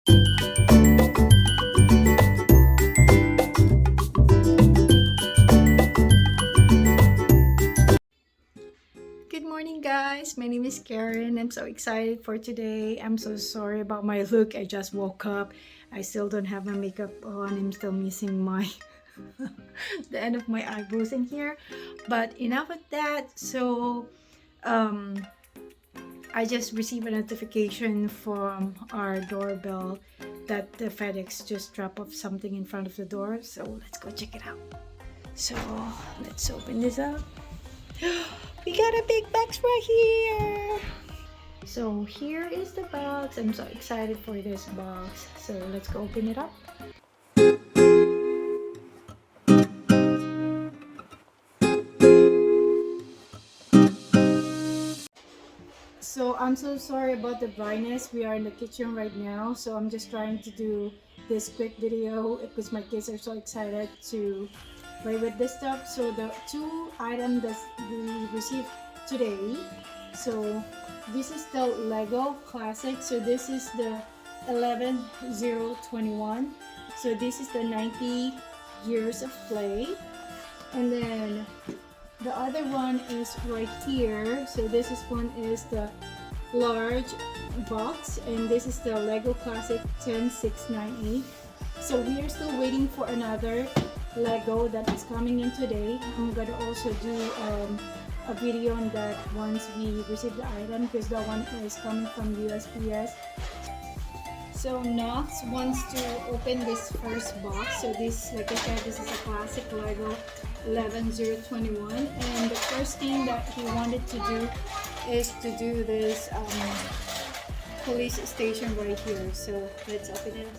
Good morning guys, my name is Karen. I'm so excited for today. I'm so sorry about my look. I just woke up. I still don't have my makeup on. I'm still missing my the end of my eyebrows in here. But enough of that. So I just received a notification from our doorbell that the FedEx just dropped off something in front of the door. So let's go check it out. So let's open this up. We got a big box right here. So here is the box. I'm so excited for this box. So let's go open it up. So I'm so sorry about the brightness. We are in the kitchen right now. So I'm just trying to do this quick video because my kids are so excited to play with this stuff. So the two items that we received today, so this is the Lego Classic. So this is the 11021. So this is the 90 years of play, and then the other one is right here. So this one is the large box, and this is the Lego Classic 10698. So we are still waiting for another Lego that is coming in today. I'm gonna also do a video on that once we receive the item, because that one is coming from USPS. So Knox wants to open this first box. So this, like I said, this is a classic Lego 11021, and the first thing that he wanted to do is to do this police station right here. So let's open it up.